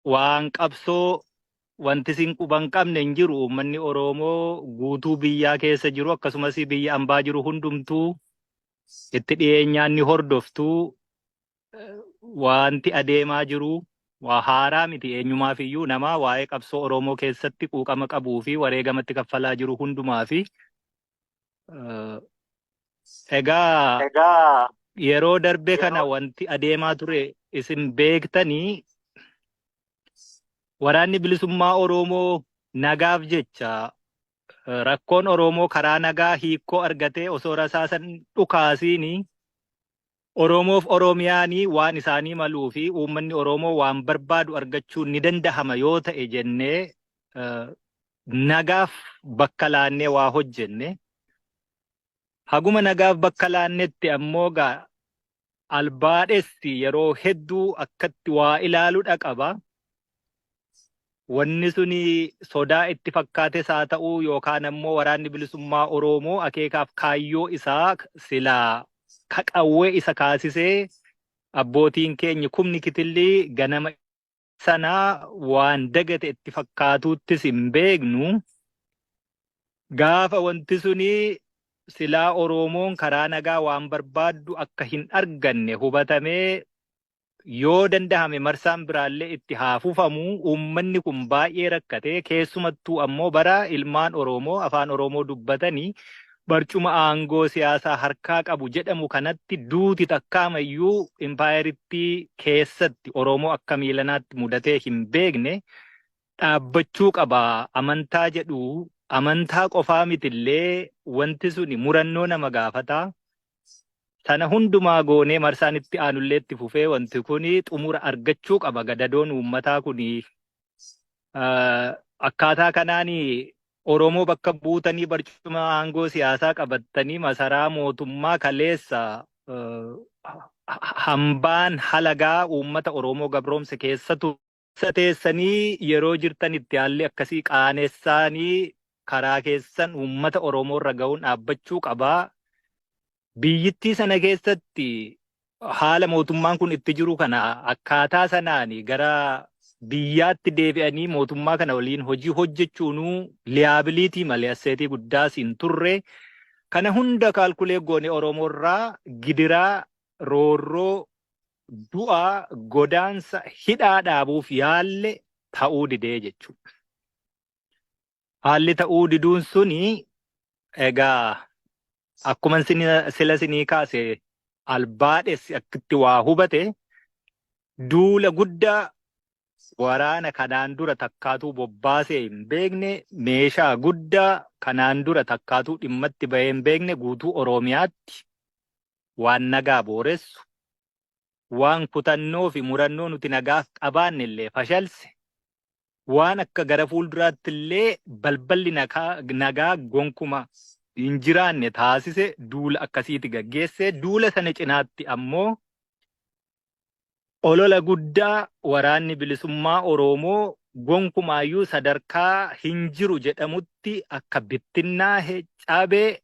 waan qabsoo wanti isin quban qabne hin jiru. Uummanni Oromoo guutuu biyyaa keessa jiru akkasumas biyya ambaa jiru hundumtuu itti dhiyeenyaan ni hordoftuu. Wanti adeemaa jiru waa haaraa miti eenyumaaf iyyuu nama waa'ee qabsoo Oromoo keessatti quuqama qabuu fi wareegamatti kaffalaa jiru hundumaa fi egaa yeroo darbe kana wanti adeemaa ture isin beektanii waraanni bilisummaa Oromoo nagaaf jecha rakkoon Oromoo karaa nagaa hiikoo argatee osoo rasaasan dhukaasiini Oromoof Oromiyaanii waan isaanii maluu fi uummanni Oromoo waan barbaadu argachuun ni dandahama yoo ta'e jennee nagaaf bakka laannee waa hojjenne. Haguma nagaaf bakka laannetti ammoo gaa albaadhessi yeroo hedduu akkatti waa ilaaluudha qaba. Wanni suni sodaa itti fakkaates haa ta'uu yookaan ammoo waraanni bilisummaa Oromoo akeekaaf kaayyoo isaa silaa kaqawwee isa kaasisee abbootiin keenya kumni kitillii ganama sanaa waan dagate itti fakkaatuuttis hin beeknu. Gaafa wanti suni silaa Oromoon karaa nagaa waan barbaaddu akka hin arganne hubatamee yoo dandahame marsaan biraallee itti haafufamu uummanni kun baay'ee rakkate keessumattuu ammoo bara ilmaan Oromoo afaan Oromoo dubbatanii barcuma aangoo siyaasaa harkaa qabu jedhamu kanatti duuti takkaamayyuu impaayeritti keessatti Oromoo akka miilanaatti mudatee hin beekne dhaabbachuu qaba. Amantaa jedhu amantaa qofaa mitillee wanti suni murannoo nama gaafata. Sana hundumaa goonee marsaan itti aanullee itti fufee wanti kuni xumura argachuu qaba. Gadadoon uummataa kuni akkaataa kanaanii Oromoo bakka buutanii barcuma aangoo siyaasaa qabatanii masaraa mootummaa kaleessa hambaan halagaa uummata Oromoo gabroomsa keessatu teessanii yeroo jirtan itti haalli akkasii qaaneessaanii karaa keessan uummata Oromoo irra ga'uun dhaabbachuu qabaa. Biyyittii sana keessatti haala mootummaan kun itti jiru kana akkaataa sanaani gara biyyaatti deebi'anii mootummaa kana waliin hojii hojjechuunuu liyaabiliitii malee asseetii guddaas hin turre. Kana hunda kaalkulee goone Oromoo irraa gidiraa roorroo du'aa godaansa hidhaa dhaabuuf yaalle ta'uu didee jechuudha. Haalli ta'uu diduun suni egaa akkuma sila sinii kaase albaadhes akkitti waa hubate duula guddaa waraana kanaan dura takkaatuu bobbaasee hin beekne meeshaa guddaa kanaan dura takkaatuu dhimmatti bahee hin beekne guutuu Oromiyaatti waan nagaa booressu waan kutannoo fi murannoo nuti nagaaf qabaanne illee fashalse waan akka gara fuulduraatti illee balballi nagaa gonkuma hin jiraanne taasise duula akkasiiti gaggeesse. Duula sana cinaatti ammoo olola guddaa waraanni bilisummaa Oromoo gonkumaayyuu sadarkaa hin jiru jedhamutti akka bittinnaa cabee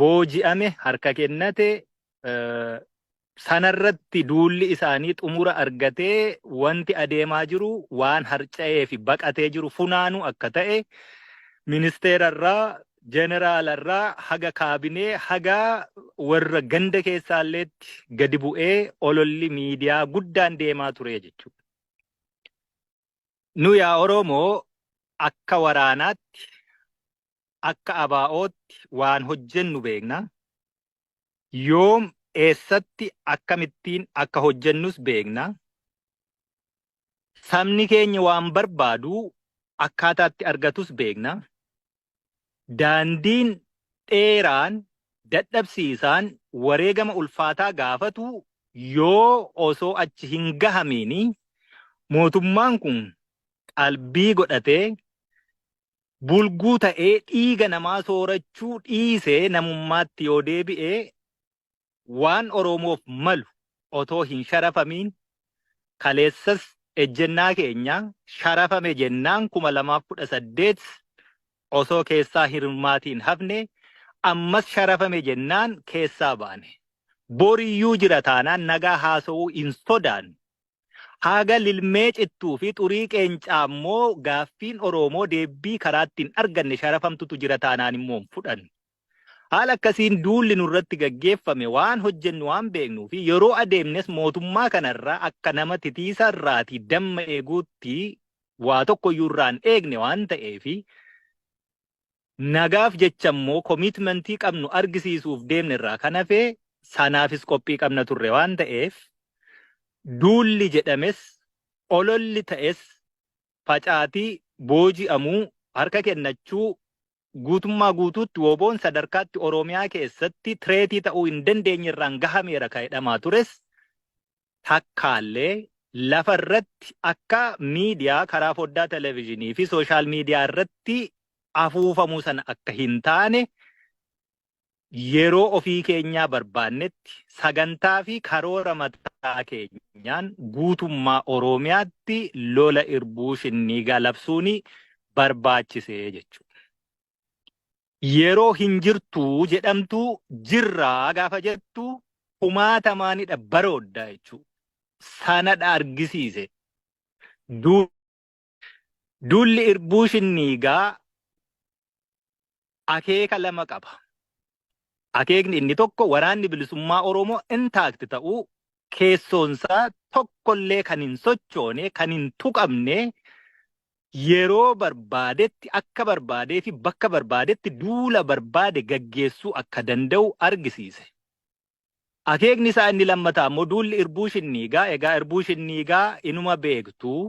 booji'ame harka kennate sanarratti duulli isaanii xumura argatee wanti adeemaa jiru waan harca'ee fi baqatee jiru funaanuu akka ta'e ministeerarraa Jeneraalarraa haga kaabinee haga warra ganda keessaalleetti gadi bu'ee ololli miidiyaa guddaan deemaa ture jechuudha. Nu yaa Oromoo akka waraanaatti akka abaa'ootti waan hojjennu beekna. Yoom eessatti akkamittiin akka hojjennus beekna. Sabni keenya waan barbaadu akkaataatti argatus beekna. Daandiin dheeraan dadhabsiisaan wareegama ulfaataa gaafatu yoo osoo achi hin gahamiini mootummaan kun qalbii godhatee bulguu ta'ee dhiiga namaa soorachuu dhiisee namummaatti yoo deebi'ee waan Oromoof malu otoo hin sharafamiin kaleessas ejjennaa keenya sharafame jennaan 2018 osoo keessaa hirmaatiin hafne ammas sharafame jennaan keessaa baane. Boriyyuu jira taanaan nagaa haasa'uu hin sodaanne. Haga lilmee cittuu fi xurii qeencaa immoo gaaffiin Oromoo deebii karaa ittiin arganne sharafamtutu jira taanaan immoo hin fudhannu. Haala akkasiin duulli nurratti gaggeeffame waan hojjennu waan beeknuu fi yeroo adeemnes mootummaa kanarraa akka nama titiisa irraatii damma eeguutti waa tokkoyyuu irraan eegne waan ta'eefi nagaaf jecha immoo komitmentii qabnu argisiisuuf deemne irraa kan hafe sanaafis qophii qabna turre waan ta'eef duulli jedhames ololli ta'es facaatii booji'amuu harka kennachuu guutummaa guutuutti woboon sadarkaatti Oromiyaa keessatti tireetii ta'uu hin dandeenye irraan gahameera ka'edhamaa tures takkaallee lafa irratti akka miidiyaa karaa foddaa televezyiinii fi sooshaal miidiyaa irratti afuufamuu sana akka hin taane yeroo ofii keenyaa barbaannetti sagantaa fi karoora mataa keenyaan guutummaa Oromiyaatti lola irbuu shinniigaa labsuun barbaachisee jechuudha. Yeroo hin jirtuu jedhamtu jirraa gaafa jettu kumaatamaanidha baroodda jechuudha. Sanadha argisiise. Duulli irbuu shinniigaa akeeka lama qaba. Akeekni inni tokko waraanni bilisummaa Oromoo intaakti ta'uu keessoonsaa tokkollee kan hin sochoone kan hin tuqamne yeroo barbaadetti akka barbaadee fi bakka barbaadetti duula barbaade gaggeessuu akka danda'u argisiise. Akeekni isaa inni lammataa immoo duulli irbuu shinniigaa egaa irbuu shinniigaa inuma beektuu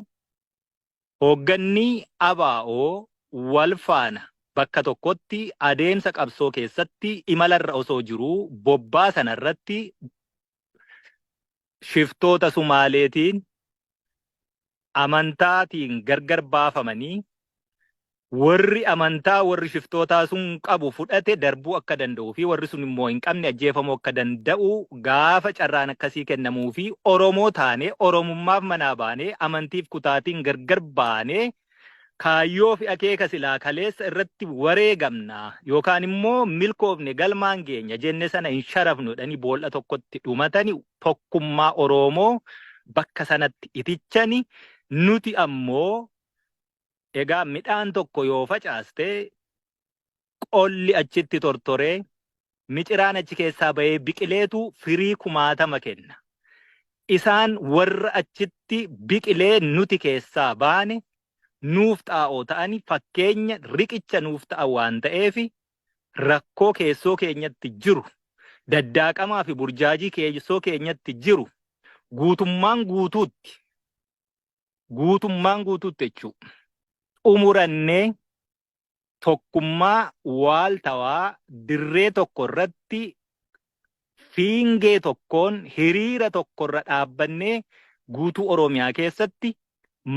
hoogganni ABO wal faana bakka tokkotti adeemsa qabsoo keessatti imalarra osoo jiruu bobbaa sanarratti shiftoota Sumaaleetiin amantaatiin gargar baafamanii warri amantaa warri shiftootaa sun qabu fudhate darbuu akka danda'uu fi warri sun immoo hin qabne ajjeefamuu akka danda'u gaafa carraan akkasii kennamuu fi Oromoo taane Oromummaaf manaa baanee amantiif kutaatiin gargar baanee kaayyoo fi akeeka silaa kaleessa irratti wareegamna yookaan immoo milkoofne galmaan geenya jenne sana hin sharafnudhani boolla tokkotti dhumatani tokkummaa Oromoo bakka sanatti itichani nuti ammoo egaa midhaan tokko yoo facaaste qolli achitti tortoree miciraan achi keessaa bahee biqileetu firii 1000 kenna. Isaan warra achitti biqilee nuti keessaa baane nuuf xaa'oo ta'ani fakkeenya riqicha nuuf ta'a waan ta'eef rakkoo keessoo keenyatti jiru daddaaqamaa fi burjaajii keessoo keenyatti jiru guutummaan guutuutti jechuudha. Umurannee tokkummaa waaltawaa dirree tokko irratti fiingee tokkoon hiriira tokko irra dhaabbannee guutuu Oromiyaa keessatti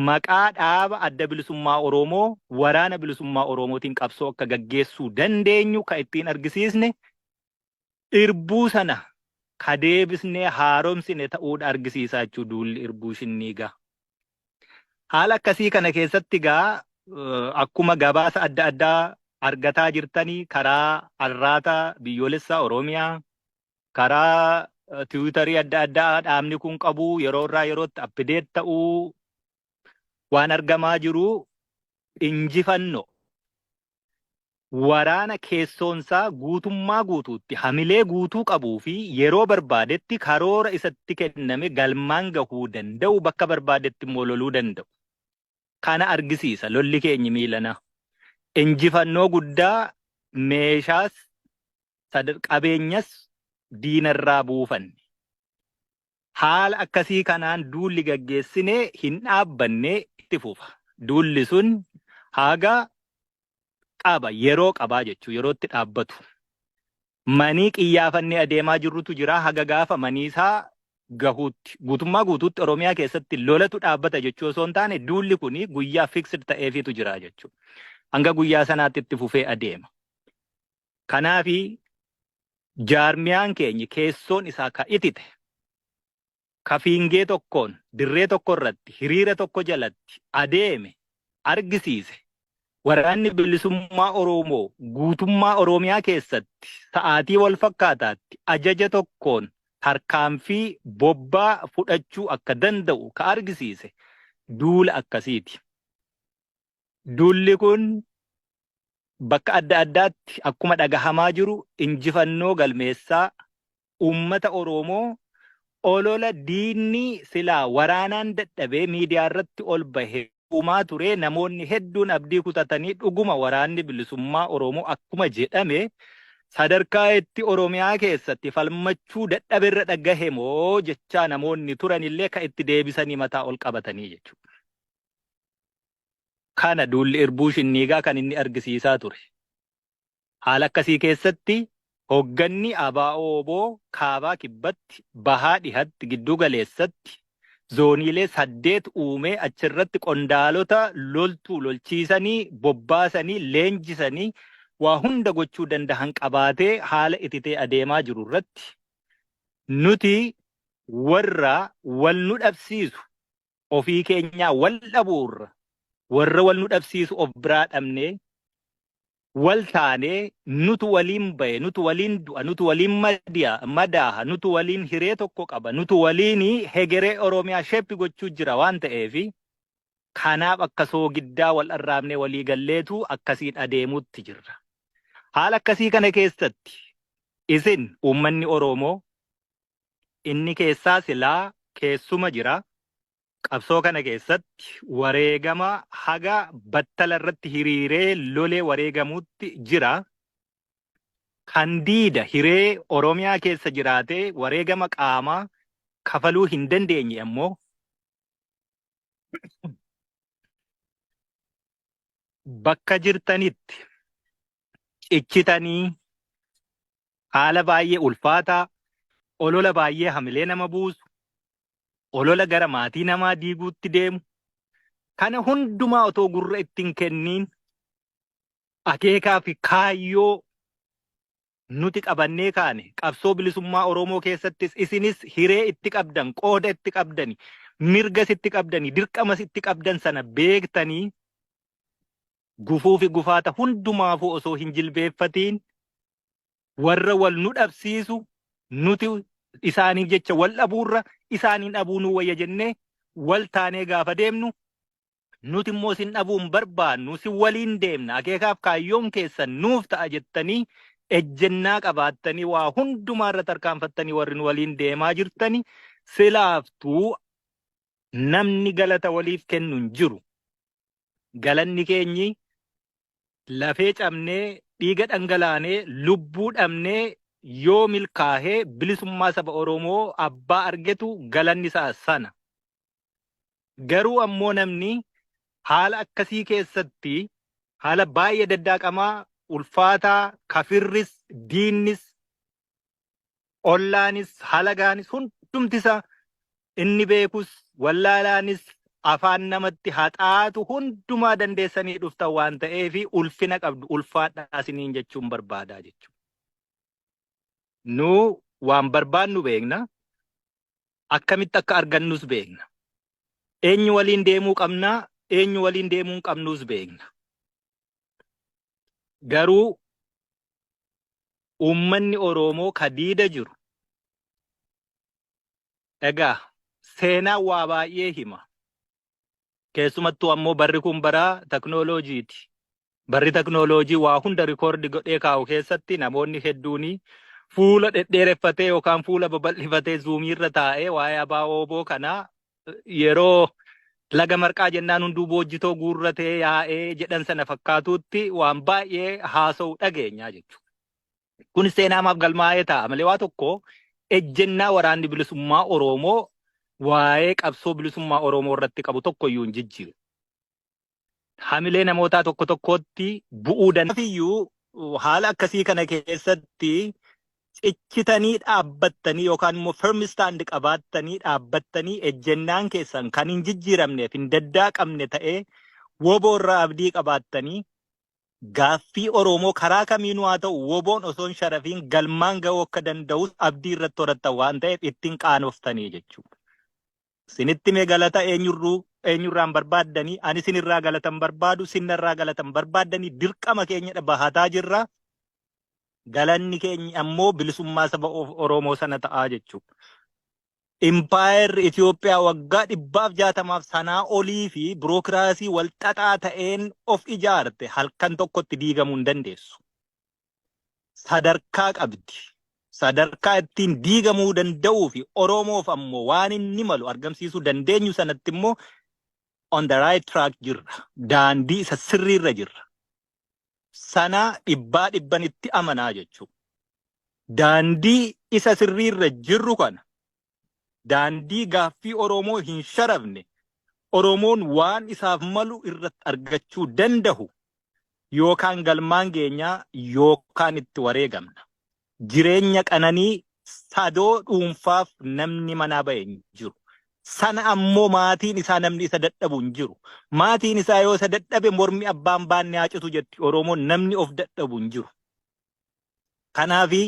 maqaa dhaaba adda bilisummaa Oromoo waraana bilisummaa Oromootiin qabsoo akka gaggeessuu dandeenyu kan ittiin argisiisne irbuu sana kadeebisnee haaromsine ta'uudha argisiisaa jechuudha duulli irbuu shinniigaa. Haala akkasii kana keessatti gaa akkuma gabaasa adda addaa argataa jirtanii karaa arraata biyyoolessaa Oromiyaa karaa tiwiitarii adda addaa dhaabni kun qabu yeroo irraa yerootti appideet ta'uu waan argamaa jiru injifannoo waraana keessoonsaa guutummaa guutuutti hamilee guutuu qabuu fi yeroo barbaadetti karoora isatti kenname galmaan gahuu danda'u bakka barbaadetti immoo loluu danda'u. Kana argisiisa lolli keenya miilana. Injifannoo guddaa meeshaas qabeenyas diinarraa buufanne. Haala akkasii kanaan duulli gaggeessinee hin dhaabbannee itti fufa. Duulli sun haga qaba yeroo qabaa jechuu yerootti dhaabbatu. Manii qiyyaafannee adeemaa jirrutu jira haga gaafa maniisaa gahuutti guutummaa guutuutti Oromiyaa keessatti lolatu dhaabbata jechuu osoo hin taane duulli kuni guyyaa fixed ta'eefitu jira jechuudha. Hanga guyyaa sanaatti itti fufee adeema. Kanaafi jaarmiyaan keenya keessoon isaa ka itite ka fiingee tokkoon dirree tokko irratti hiriira tokko jalatti adeeme argisiise. Waraanni bilisummaa Oromoo guutummaa Oromiyaa keessatti sa'aatii wal fakkaataatti ajaja tokkoon tarkaanfii bobbaa fudhachuu akka danda'u ka argisiise duula akkasiiti. Duulli kun bakka adda addaatti akkuma dhagahamaa jiru injifannoo galmeessaa uummata Oromoo olola diinni silaa waraanaan dadhabee miidiyaa irratti ol bahe uumaa ture. Namoonni hedduun abdii kutatanii dhuguma waraanni bilisummaa Oromoo akkuma jedhame sadarkaa itti Oromiyaa keessatti falmachuu dadhaberra dhagahe moo jechaa namoonni turanillee kan itti deebisanii mataa ol qabatanii jechuudha. Kana duulli irbuu shinniigaa kan inni argisiisaa ture. Haala akkasii keessatti hogganni ABO kaabaa kibbatti, bahaa dhihatti, giddu galeessatti zooniilee 8 uumee achirratti qondaalota lolchiisanii, bobbaasanii, leenjisanii waa hunda gochuu danda'an qabaatee haala ititee adeemaa jiru irratti nuti warra wal nu dhabsiisu ofii keenyaa wal dhabuurra warra wal nu dhabsiisu of biraa dhabnee wal taanee nutu waliin baye, nutu waliin du'a, nutu waliin madaaha, nutu waliin hiree tokko qaba, nutu waliin hegeree Oromiyaa sheeppi gochuu jira waan ta'eefi kanaaf akka soogiddaa wal arraabnee walii galleetu akkasiin adeemuutti jirra. Haala akkasii kana keessatti isin uummanni Oromoo inni keessaa silaa keessuma jira. Qabsoo kana keessatti wareegama haga battala irratti hiriiree lolee wareegamuutti jira. Kan diida hiree Oromiyaa keessa jiraatee wareegama qaamaa kafaluu hin dandeenye ammoo bakka jirtanitti cichitanii haala baay'ee ulfaataa, olola baay'ee hamilee nama buusu, olola gara maatii namaa diiguutti deemu, kana hundumaa otoo gurra ittiin kenniin akeekaa fi kaayyoo nuti qabannee kaane qabsoo bilisummaa Oromoo keessattis isinis hiree itti qabdan, qooda itti qabdani, mirgas itti qabdani, dirqamas itti qabdan sana beektanii gufuu fi gufaata hundumaafuu osoo hin jilbeeffatiin warra wal nu dhabsiisu nuti isaaniif jecha wal dhabuurra isaaniin dhabuu nu wayya jennee wal taanee gaafa deemnu nuti immoo sin dhabuun barbaannu si waliin deemna akeekaaf kaayyoon keessan nuuf ta'a jettanii ejjennaa qabaattanii waa hundumaarra tarkaanfattanii warri nu waliin deemaa jirtanii silaaftuu namni galata waliif kennu hin jiru. Galanni keenyi lafee cabnee dhiiga dhangalaanee lubbuu dhabnee yoo milkaahee bilisummaa saba Oromoo abbaa argetu galanni isaa sana. Garuu ammoo namni haala akkasii keessatti haala baay'ee daddaaqamaa ulfaataa kafirris diinnis ollaanis halagaanis hundumtisa inni beekus wallaalaanis afaan namatti haxaatu hundumaa dandeessanii dhuftan waan ta'eefi ulfina qabdu ulfaadhaa isiniin jechuun barbaadaa jechuudha. Nu waan barbaannu beekna, akkamitti akka argannus beekna. Eenyu waliin deemuu qabnaa, eenyu waliin deemuu hin qabnus beekna. Garuu uummanni Oromoo kadiida jiru egaa seenaan waa baay'ee hima. Keessumattuu ammoo barri kun bara teknooloojiiti. Barri teknooloojii waa hunda rikoordi godhee kaa'u keessatti namoonni hedduun fuula dhedheereffatee yookaan fuula babal'ifatee zuumiirra taa'ee waa'ee ABO kanaa yeroo laga marqaa jennaan hunduu boojjitoo guurratee yaa'ee jedhan sana fakkaatuutti waan baay'ee haasa'u dhageenyaa jechuudha. Kun seenaamaaf galmaa'ee ta'a malee waa tokko ejjennaa waraanni bilisummaa Oromoo waa'ee qabsoo bilisummaa Oromoo irratti qabu tokkoyyuu hin jijjiiru. Hamilee namootaa tokko tokkotti bu'uu danda'u. Haala akkasii kana keessatti cichitanii dhaabbattanii yookaan immoo firm stand qabaattanii dhaabbattanii ejjennaan keessan kan hin jijjiiramneef hin daddaaqamne ta'ee woboo irraa abdii qabaattanii gaaffii Oromoo karaa kamiinuu haa ta'u woboon osoo hin sharafiin galmaan ga'uu akka danda'us abdii irratti horattan waan ta'eef ittiin qaanoftanii jechuudha. Sinitti mee galata eenyurraan barbaaddanii ani sinirraa galatan barbaadu sinirraa galatan barbaaddanii dirqama keenya bahataa jirra. Galanni keenya ammoo bilisummaa saba Oromoo sana ta'aa jechuudha. Impaayerri Itoophiyaa waggaa 160 sanaa olii fi birookiraasii walxaxaa ta'een of ijaarte halkan tokkotti diigamuu hin dandeessu. Sadarkaa qabdi. Sadarkaa ittiin diigamuu danda'uu fi Oromoof ammoo waan inni malu argamsiisuu dandeenyu sanatti immoo on the right track jirra. Daandii isa sirriirra jirra. Sana dhibban itti amanaa jechuudha. Daandii isa sirriirra jirru kana daandii gaaffii Oromoo hin sharafne Oromoon waan isaaf malu irratti argachuu danda'u yookaan galmaan geenyaa yookaan itti wareegamna. Jireenya qananii sadoo dhuunfaaf namni manaa ba'e hin jiru. Sana ammoo maatiin isaa namni isa dadhabu hin jiru. Maatiin isaa yoo isa dadhabe mormi abbaan baanne haacitu jetti Oromoon namni of dadhabu hin jiru. Kanaafi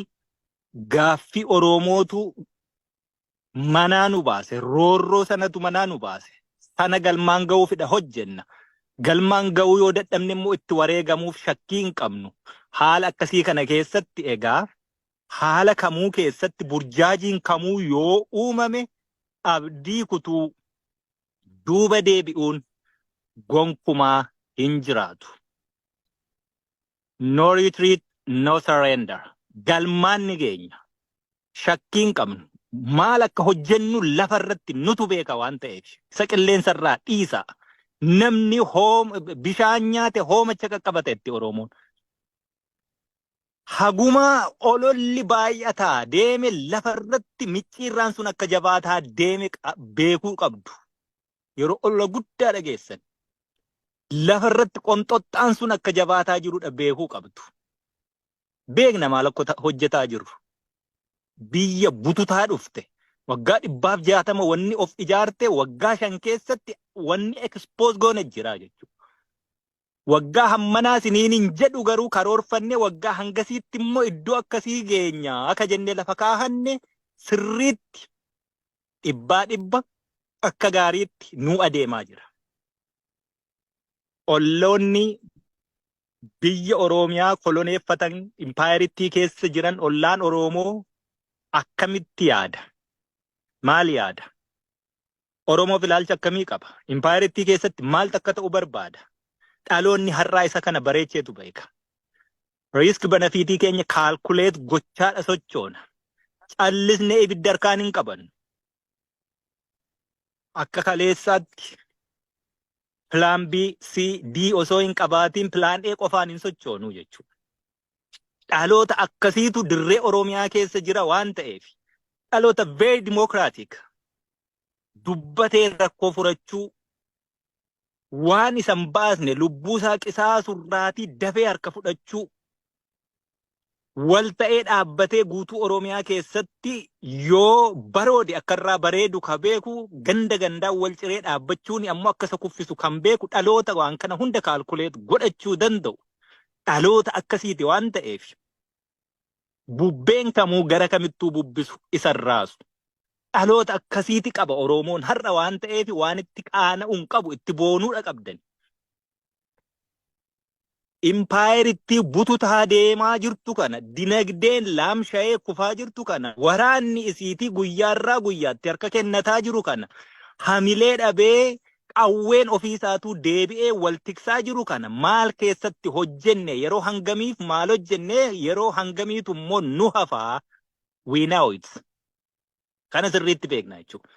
gaaffii Oromootu manaa nu baase, roorroo sanatu manaa nu baase. Sana galmaan ga'uufidha hojjenna. Galmaan ga'uu yoo dadhabne immoo itti wareegamuuf shakkii hin qabnu. Haala akkasii kana keessatti egaa haala kamuu keessatti burjaajiin kamuu yoo uumame abdii kutuu duuba deebi'uun gonkumaa hin jiraatu. No retreat, no surrender. Galmaan ni geenya. Shakkii hin qabnu. Maal akka hojjennu lafarratti nutu beeka waan ta'eef isa qilleensarraa dhiisa. Namni bishaan nyaate hoomacha qaqqabateetti Oromoon. Haguma ololli baay'ataa deeme lafarratti micciirraan sun akka jabaataa deeme beekuu qabdu. Yeroo olola guddaa dhageessan lafarratti qonxoxxaan sun akka jabaataa jirudha beekuu qabdu. Beekna maal akka hojjetaa jirru. Biyya bututaa dhufte waggaa 160 wanni of ijaarte waggaa 5 keessatti wanni expose goone jira jechuudha. Waggaa hammanaa siniin hin jedhu garuu karoorfanne waggaa hangasiitti immoo iddoo akkasii geenya akka jennee lafa kaahanne sirriitti 100% akka gaariitti nu adeemaa jira. Olloonni biyya Oromiyaa koloneeffatan impaayeritti keessa jiran ollaan Oromoo akkamitti yaada? Maal yaada? Oromoo ilaalcha akkamii qaba? Impaayeritti keessatti maal akka ta'u barbaada? Dhaloonni har'aa isa kana bareecheetu beeka. Risk benefitii keenya kaalkuleet gochaadha sochoona. Callisnee ibidda harkaan hin qabannu. Akka kaleessaatti Plan B, C, D osoo hin qabaatiin Plan A qofaan hin sochoonu jechuudha. Dhaloota akkasiitu dirree Oromiyaa keessa jira waan ta'eef dhaloota very democratic dubbatee rakkoo furachuu waan isan baasne lubbuu isaa qisaasurraatii dafee harka fudhachuu wal ta'ee dhaabbatee guutuu Oromiyaa keessatti yoo baroode akkarraa bareedu ka beeku ganda gandaan wal ciree dhaabbachuun ammoo akkasa kuffisu kan beeku dhaloota waan kana hunda kaalkuleet godhachuu danda'u. Dhaloota akkasiiti waan ta'eef bubbeen kamuu gara kamittuu bubbisu isan raasu. Dhaloota akkasiiti qaba Oromoon har'a waan ta'eef waan itti qaana'uun qabu itti boonuudha qabdan. Impaayeritti bututaa deemaa jirtu kana dinagdeen laamsha'ee kufaa jirtu kana waraanni isiitii guyyaarraa guyyaatti harka kennataa jiru kana hamilee dhabee qawween ofiisaatuu deebi'ee wal tiksaa jiru kana maal keessatti hojjenne yeroo hangamiif maal hojjenne yeroo hangamiitu immoo nu hafaa we know it. Kana sirriitti beekna jechuudha.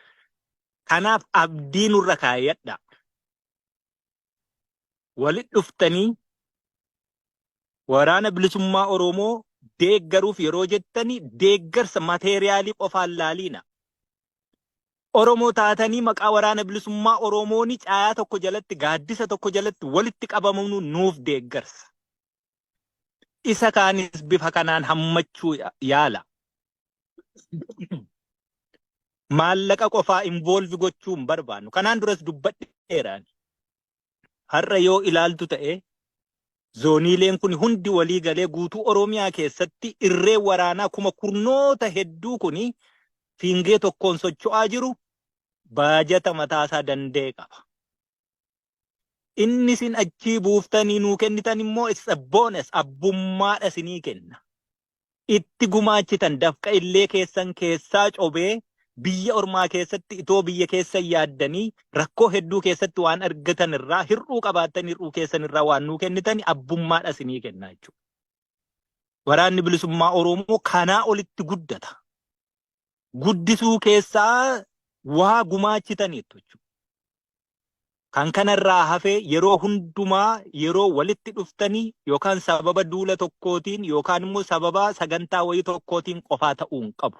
Kanaaf abdii nurra kaayyadha. Walit dhuftanii waraana bilisummaa Oromoo deeggaruuf yeroo jettanii deeggarsa mateeriyaalii qofaan laaliina. Oromoo taatanii maqaa waraana bilisummaa Oromooni caayaa tokko jalatti gaaddisa tokko jalatti walitti qabamuun nuuf deeggarsa. Isa kaanis bifa kanaan hammachuu yaala. Maallaqa qofaa involve gochuun barbaannu. Kanaan duras dubbadheeraan. Har'a yoo ilaaltu ta'e zooniileen kun hundi walii galee guutuu Oromiyaa keessatti irree waraanaa kuma kurnoota hedduu kuni fiingee tokkoon socho'aa jiru baajata mataasaa danda'e qaba. Inni sin achii buuftanii nuu kennitan immoo isa bonus abbummaadha sinii kenna. itti gumaachitan dafqa illee keessan keessaa cobee biyya ormaa keessatti itoo biyya keessa yaaddanii rakkoo hedduu keessatti waan argatan irraa hir'uu qabaatan hir'uu keessan irraa waan nuu kennitan abbummaadha isinii kennaa jechuudha. Waraanni bilisummaa Oromoo kanaa olitti guddata. Guddisuu keessaa waa gumaachitaniitu jechuudha. Kan kanarraa hafee yeroo hundumaa yeroo walitti dhuftanii yookaan sababa duula tokkootiin yookaan immoo sababa sagantaa wayii tokkootiin qofaa ta'uu hin qabu.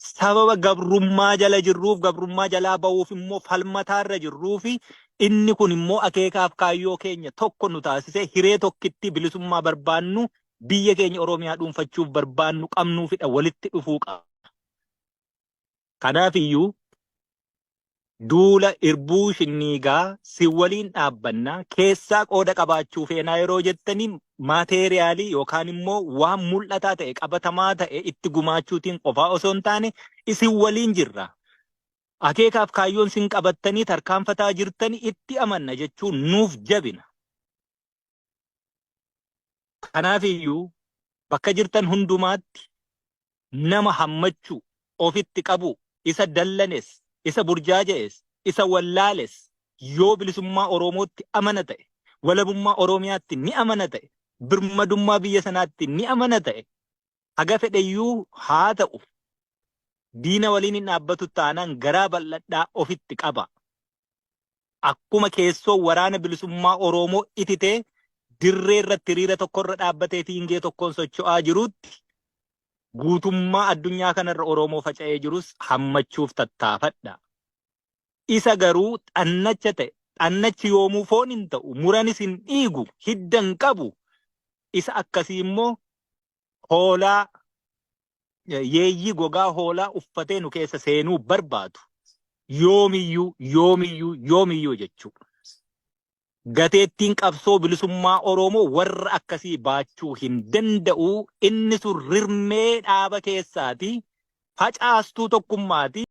Sababa gabrummaa jala jirruuf gabrummaa jalaa ba'uuf immoo falmataarra jirruufi inni kun immoo akeekaaf kaayyoo keenya tokko nu taasisee hiree tokkitti bilisummaa barbaannu biyya keenya Oromiyaa dhuunfachuuf barbaannu qabnuufidha walitti dhufuu qaba. Kanaaf iyyuu duula irbuu shinniigaa si waliin dhaabbannaa keessaa qooda qabaachuu feenaa yeroo jettanii maateeriyaalii yookaan immoo waan mul'ataa ta'e qabatamaa ta'e itti gumaachuutiin qofaa osoo hin taane isin waliin jirra. Akeekaaf kaayyoon sin qabattanii tarkaanfataa jirtanii itti amanna jechuun nuuf jabina. Kanaaf iyyuu bakka jirtan hundumaatti nama hammachuu ofitti qabu isa dallanes isa burjaaja'es isa wallaales yoo bilisummaa Oromootti amana ta'e walabummaa Oromiyaatti ni amana ta'e birmadummaa biyya sanaatti ni amana ta'e haga fedheyyuu haa ta'u diina waliin hin dhaabbatu taanaan garaa bal'adhaa ofitti qaba. Akkuma keessoo waraana bilisummaa Oromoo ititee dirree irratti hiriira tokkorra dhaabbatee fiingee tokkoon socho'aa jirutti guutummaa addunyaa kanarra Oromoo faca'ee jirus hammachuuf tattaafadha. Isa garuu xannacha ta'e xannachi yoomuu foon hin ta'u muranis hin dhiigu hiddan qabu isa akkasii immoo hoolaa yeeyyii gogaa hoolaa uffatee nu keessa seenuu barbaadu yoomiyyuu jechuudha. Gateettiin qabsoo bilisummaa Oromoo warra akkasii baachuu hin danda'u inni sun rirmee dhaaba keessaati facaastuu tokkummaati.